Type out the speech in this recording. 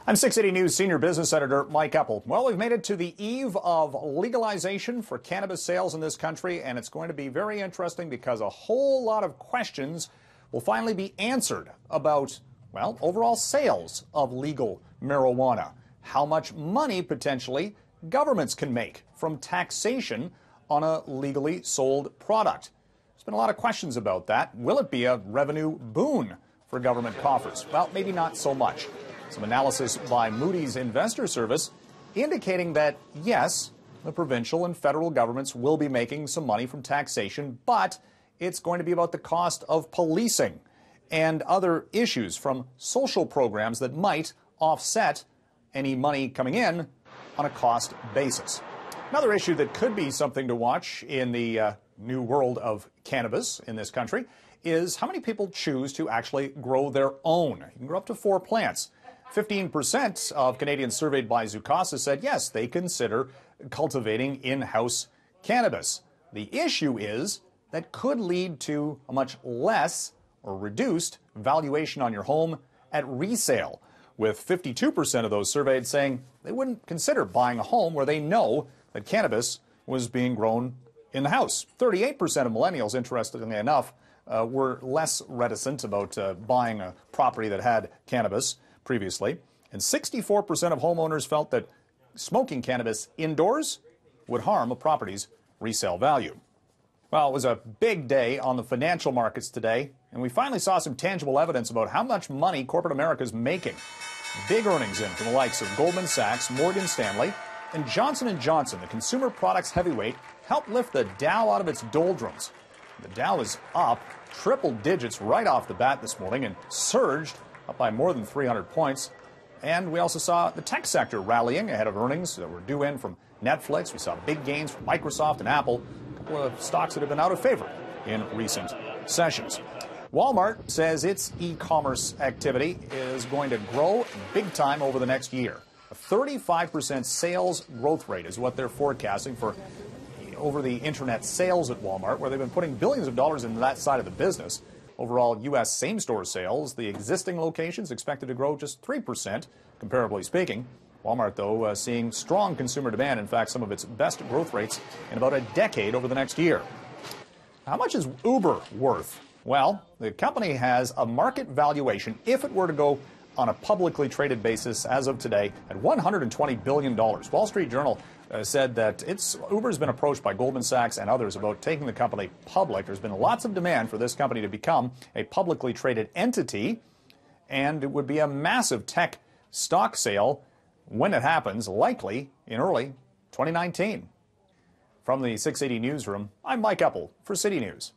I'm 680 News Senior Business Editor Mike Eppel. Well, we've made it to the eve of legalization for cannabis sales in this country, and it's going to be very interesting because a whole lot of questions will finally be answered about, well, overall sales of legal marijuana. How much money, potentially, governments can make from taxation on a legally sold product. There's been a lot of questions about that. Will it be a revenue boon for government coffers? Well, maybe not so much. Some analysis by Moody's Investor Service indicating that, yes, the provincial and federal governments will be making some money from taxation, but it's going to be about the cost of policing and other issues from social programs that might offset any money coming in on a cost basis. Another issue that could be something to watch in the new world of cannabis in this country is how many people choose to actually grow their own. You can grow up to 4 plants. 15% of Canadians surveyed by Zukasa said, yes, they consider cultivating in-house cannabis. The issue is that could lead to a much less or reduced valuation on your home at resale, with 52% of those surveyed saying they wouldn't consider buying a home where they know that cannabis was being grown in the house. 38% of millennials, interestingly enough, were less reticent about buying a property that had cannabis previously, and 64% of homeowners felt that smoking cannabis indoors would harm a property's resale value. Well, it was a big day on the financial markets today, and we finally saw some tangible evidence about how much money corporate America is making. Big earnings in from the likes of Goldman Sachs, Morgan Stanley, and Johnson & Johnson, the consumer products heavyweight, helped lift the Dow out of its doldrums. The Dow is up triple digits right off the bat this morning and surged up by more than 300 points. And we also saw the tech sector rallying ahead of earnings that were due in from Netflix. We saw big gains from Microsoft and Apple, a couple of stocks that have been out of favor in recent sessions. Walmart says its e-commerce activity is going to grow big time over the next year. A 35% sales growth rate is what they're forecasting for over the internet sales at Walmart, where they've been putting billions of dollars into that side of the business. Overall, U.S. same-store sales, the existing locations expected to grow just 3%, comparably speaking. Walmart, though, seeing strong consumer demand, in fact, some of its best growth rates in about a decade over the next year. How much is Uber worth? Well, the company has a market valuation, if it were to go on a publicly traded basis as of today, at $120 billion. Wall Street Journal said that Uber's been approached by Goldman Sachs and others about taking the company public. There's been lots of demand for this company to become a publicly traded entity, and it would be a massive tech stock sale when it happens, likely in early 2019. From the 680 newsroom, I'm Mike Eppel for City News.